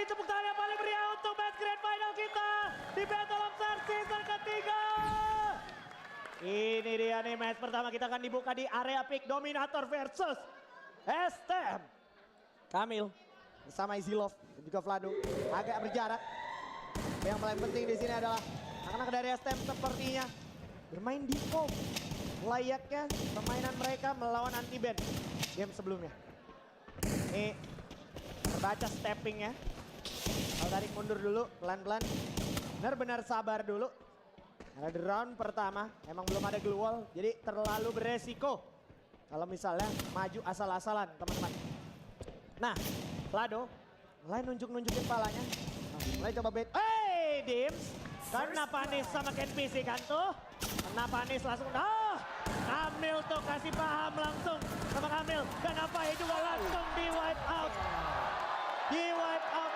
Beri tepuk tangan yang paling meriah untuk match grand final kita di Battle of Stars season ketiga. Ini dia nih match pertama, kita akan dibuka di area pick Dominator versus STM. Kamil bersama Izilov dan juga Vlado agak berjarak. Yang paling penting di sini adalah anak-anak dari STM sepertinya bermain di home layaknya permainan mereka melawan anti-band game sebelumnya. Ini terbaca steppingnya. Kalau tarik mundur dulu pelan-pelan, benar-benar sabar dulu. Karena di round pertama emang belum ada glue wall, jadi terlalu beresiko kalau misalnya maju asal-asalan teman-teman. Nah, Vlado mulai nunjuk-nunjukin palanya. Nah, mulai coba bait. Hey, Dims. Karena panis sama Ken PC kan tuh. Kena panis langsung. Kamil tuh kasih paham langsung sama Kamil. Dan apa ya juga langsung di wipe out. Di wipe out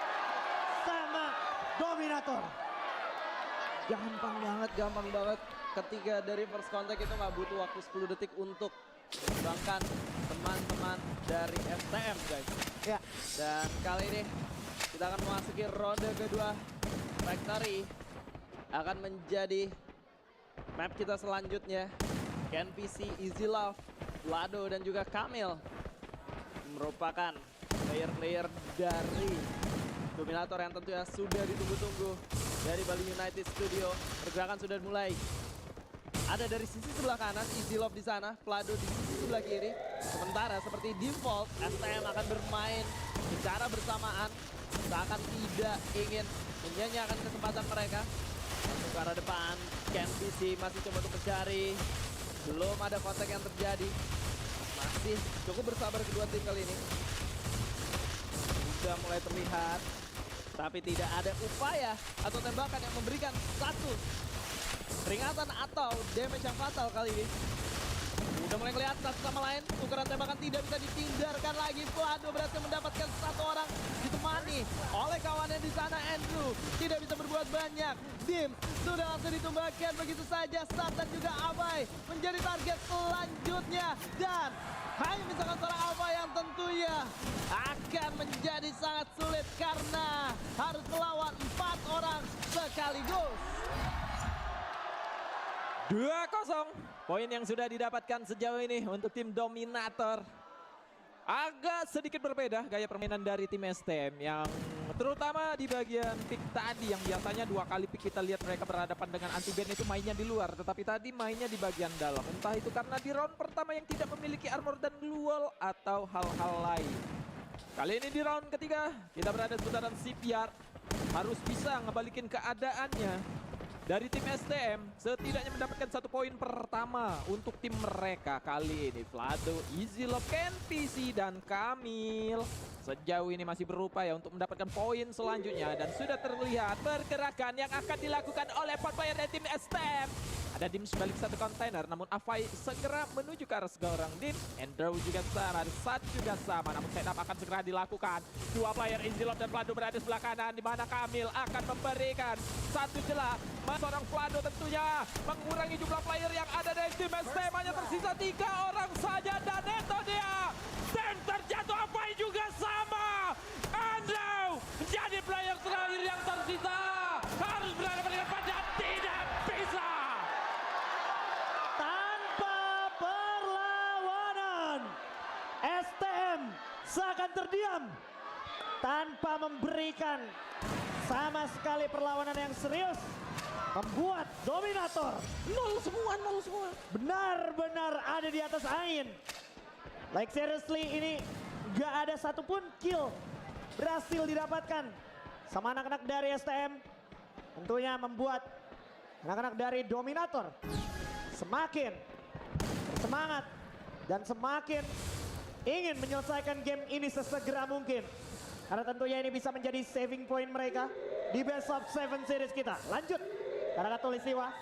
sama Dominator. Gampang banget. Ketika dari first contact itu nggak butuh waktu 10 detik untuk bahkan teman-teman dari STM guys. Ya. Dan kali ini kita akan memasuki ronde kedua. Factory akan menjadi map kita selanjutnya. Ken PC, Izilov, Vlado dan juga Kamil merupakan player-player dari Dominator yang tentunya sudah ditunggu-tunggu dari Bali United Studio. Pergerakan sudah mulai. Ada dari sisi sebelah kanan Izilov di sana, Vlado di sisi sebelah kiri. Sementara seperti default STM akan bermain secara bersamaan, seakan tidak ingin menyanyiakan kesempatan mereka. Masuk ke arah depan, Ken PC masih coba untuk mencari. Belum ada kontak yang terjadi. Masih cukup bersabar kedua tim kali ini. Sudah mulai terlihat, tapi tidak ada upaya atau tembakan yang memberikan satu peringatan atau damage yang fatal kali ini. Udah mulai kelihatan satu sama lain, tukeran tembakan tidak bisa ditinggalkan lagi. Vlado berhasil mendapatkan satu orang ditemani oleh kawannya di sana. Andrew tidak bisa berbuat banyak. Dim sudah langsung ditumbangkan begitu saja. Sat dan juga Abai menjadi target selanjutnya. Dan hanya misalkan seorang Abai yang tentunya akan menjadi sangat sulit karena harus melawan 4 orang sekaligus. 2-0 poin yang sudah didapatkan sejauh ini untuk tim Dominator. Agak sedikit berbeda gaya permainan dari tim STM yang terutama di bagian pick tadi yang biasanya 2 kali pick kita lihat mereka berhadapan dengan anti-band itu mainnya di luar, tetapi tadi mainnya di bagian dalam. Entah itu karena di round pertama yang tidak memiliki armor dan glue wall atau hal-hal lain. Kali ini di round ketiga kita berada di putaran CPR, harus bisa ngebalikin keadaannya. Dari tim STM setidaknya mendapatkan 1 poin pertama untuk tim mereka kali ini. Vlado, Izilov, Ken PC dan Kamil sejauh ini masih berupaya untuk mendapatkan poin selanjutnya. Dan sudah terlihat pergerakan yang akan dilakukan oleh player dari tim STM. Ada Dim sebalik satu kontainer, namun Avai segera menuju ke arah seorang Dim. Andrew juga sama, Sat juga sama, namun setup akan segera dilakukan. 2 player Izilov dan Vlado berada di sebelah kanan, di mana Kamil akan memberikan satu celah. Seorang Vlado tentunya mengurangi jumlah player yang ada dari tim STM, hanya tersisa 3 orang saja dan itu dia. Dan terjatuh Avai juga sama. Andrew menjadi player terakhir yang tersisa. Harus berhadapan dengan pada tidak bisa. STM seakan terdiam tanpa memberikan sama sekali perlawanan yang serius, membuat Dominator nol semua. Benar-benar ada di atas angin. Like seriously, ini gak ada satupun kill berhasil didapatkan sama anak-anak dari STM. Tentunya membuat anak-anak dari Dominator semakin bersemangat dan semakin ingin menyelesaikan game ini sesegera mungkin. Karena tentunya ini bisa menjadi saving point mereka di best of 7 series kita. Lanjut, karena katulistiwa.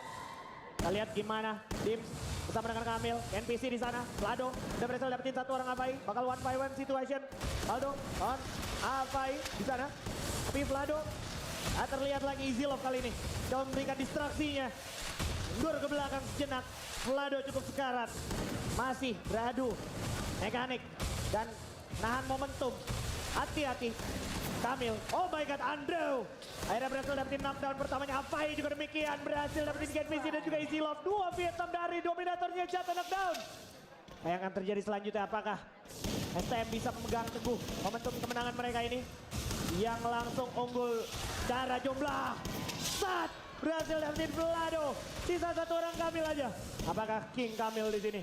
Kita lihat gimana Dims bersama dengan Kamil, NPC di sana. Vlado udah berhasil dapetin 1 orang Avai. Bakal 1v1 situation. Vlado on Avai di sana. Tapi Vlado terlihat lagi Izilov kali ini. Coba memberikan distraksinya. Mundur ke belakang sejenak. Vlado cukup sekarat. Masih beradu mekanik dan nahan momentum. Hati-hati. Kamil, oh my god, Andrew. Akhirnya berhasil dapetin knockdown pertamanya. Afai juga demikian, berhasil dapetin KNPC dan juga Easy Love. 2 Vietnam dari dominatornya jatuh knockdown. Yang akan terjadi selanjutnya, apakah STM bisa memegang teguh momentum kemenangan mereka ini? Yang langsung unggul Dara Jomblang. Sat berhasil dapetin Vlado. Sisa 1 orang Kamil aja. Apakah King Kamil di sini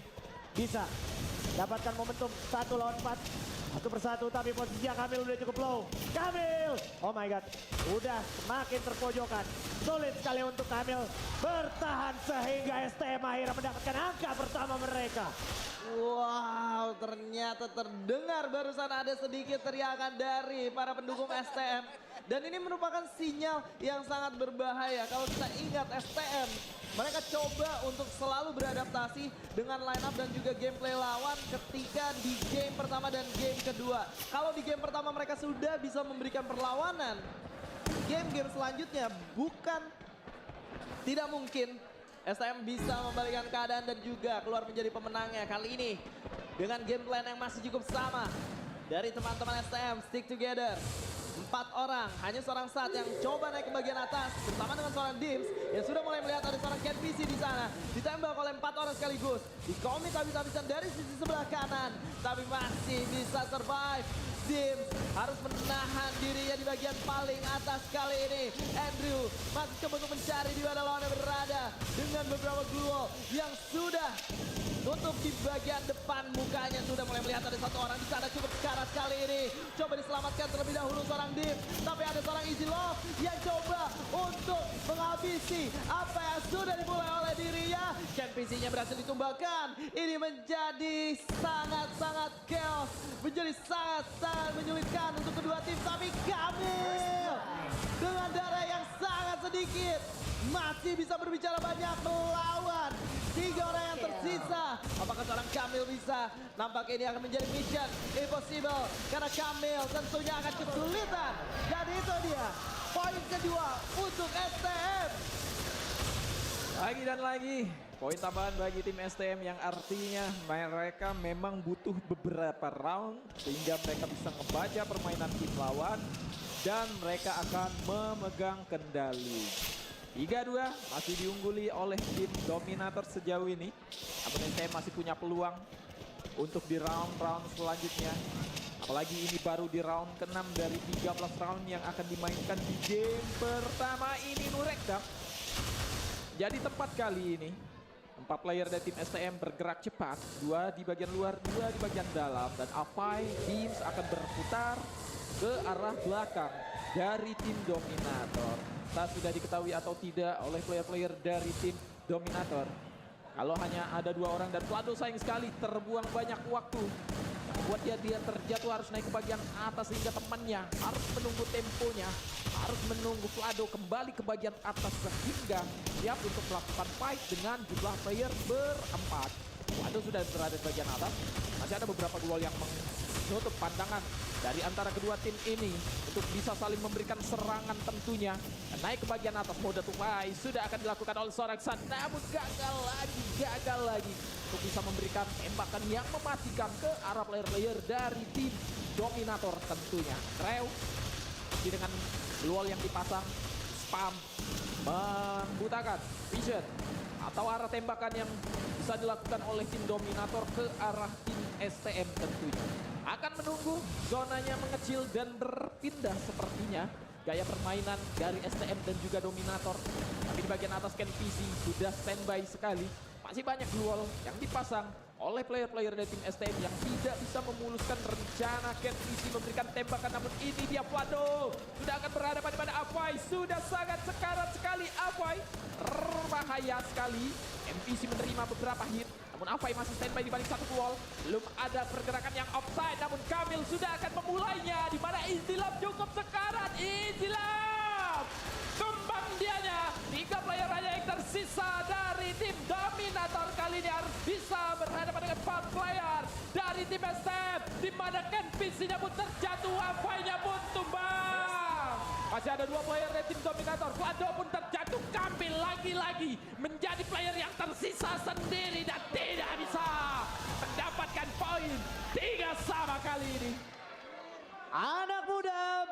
bisa dapatkan momentum 1 lawan 4? Satu persatu, tapi posisinya Kamil udah cukup low. Kamil, oh my god, udah semakin terpojokan. Sulit sekali untuk Kamil bertahan sehingga STM akhirnya mendapatkan angka pertama mereka. Wow, ternyata terdengar barusan ada sedikit teriakan dari para pendukung STM. Dan ini merupakan sinyal yang sangat berbahaya. Kalau kita ingat STM, mereka coba untuk selalu beradaptasi dengan line up dan juga gameplay lawan ketika di game pertama dan game kedua. Kalau di game pertama mereka sudah bisa memberikan perlawanan, game-game selanjutnya bukan tidak mungkin STM bisa membalikkan keadaan dan juga keluar menjadi pemenangnya. Kali ini dengan game plan yang masih cukup sama dari teman-teman STM, Stick Together. 4 orang, hanya seorang saat yang coba naik ke bagian atas bersama dengan seorang Dims yang sudah mulai melihat ada seorang KNPC di sana. Ditembak oleh 4 orang sekaligus. Dikomit habis-habisan dari sisi sebelah kanan, tapi masih bisa survive. Dims harus menahan dirinya di bagian paling atas kali ini. Andrew masih coba untuk mencari di mana lawannya berada dengan beberapa glue yang sudah tutup di bagian depan mukanya. Sudah mulai melihat ada 1 orang di sana cukup sekarat kali ini. Coba diselamatkan terlebih dahulu seorang Dims, tapi ada seorang Easy Love yang coba untuk menghabisi apa yang sudah dimulai oleh dirinya. KNPC-nya berhasil ditumbangkan. Ini menjadi sangat-sangat chaos, menjadi sangat-sangat menyulitkan untuk kedua tim. Tapi Kamil dengan darah yang sangat sedikit masih bisa berbicara banyak melawan 3 orang yang tersisa. Apakah seorang Kamil bisa? Nampaknya ini akan menjadi mission impossible karena Kamil tentunya akan kesulitan. Dan itu dia poin kedua untuk STM. Lagi dan lagi poin tambahan bagi tim STM yang artinya mereka memang butuh beberapa round sehingga mereka bisa membaca permainan tim lawan dan mereka akan memegang kendali. 3-2 masih diungguli oleh tim dominator sejauh ini. Namun STM masih punya peluang untuk di round-round selanjutnya. Apalagi ini baru di round ke-6 dari 13 round yang akan dimainkan di game pertama ini Nurekdam. Jadi tempat kali ini 4 player dari tim STM bergerak cepat, 2 di bagian luar, 2 di bagian dalam, dan Afai Dims akan berputar ke arah belakang dari tim dominator. Tak sudah diketahui atau tidak oleh player-player dari tim dominator. Kalau hanya ada 2 orang dan Vlado sayang sekali terbuang banyak waktu. Buat dia terjatuh harus naik ke bagian atas sehingga temannya harus menunggu temponya. Harus menunggu Vlado kembali ke bagian atas sehingga siap untuk melakukan fight dengan jumlah player berempat. Vlado sudah berada di bagian atas. Masih ada beberapa duel yang menutup pandangan dari antara kedua tim ini untuk bisa saling memberikan serangan tentunya. Dan naik ke bagian atas mode tupai sudah akan dilakukan oleh seorang San, namun gagal lagi untuk bisa memberikan tembakan yang mematikan ke arah player-player dari tim dominator tentunya. Rew dengan lual yang dipasang spam membutakan vision atau arah tembakan yang bisa dilakukan oleh tim dominator ke arah tim STM tentunya. Akan menunggu zonanya mengecil dan berpindah sepertinya gaya permainan dari STM dan juga dominator. Tapi di bagian atas KNPC sudah standby sekali. Masih banyak duel yang dipasang oleh player-player dari tim STM yang tidak bisa memuluskan rencana KNPC memberikan tembakan. Namun ini dia Vlado sudah akan berhadapan pada Afai. Sudah sangat sekarat sekali Afai. Bahaya sekali. KNPC menerima beberapa hit. Namun Afai masih standby di balik satu wall. Belum ada pergerakan yang offside. Namun Kamil sudah akan memulainya. Di mana Easy Love cukup sekarat. Easy Love tumbang dianya. 3 player hanya yang tersisa dari tim dominator. Kali ini harus bisa berhadapan dengan 4 player dari tim STM. Di mana KNPC-nya pun terjatuh. Afai-nya pun tumbang. Masih ada 2 player dari tim dominator. Vlado pun terjatuh. Kamil lagi-lagi menjadi player yang tersisa sendiri dan tidak bisa mendapatkan poin. 3 sama kali ini. Anak muda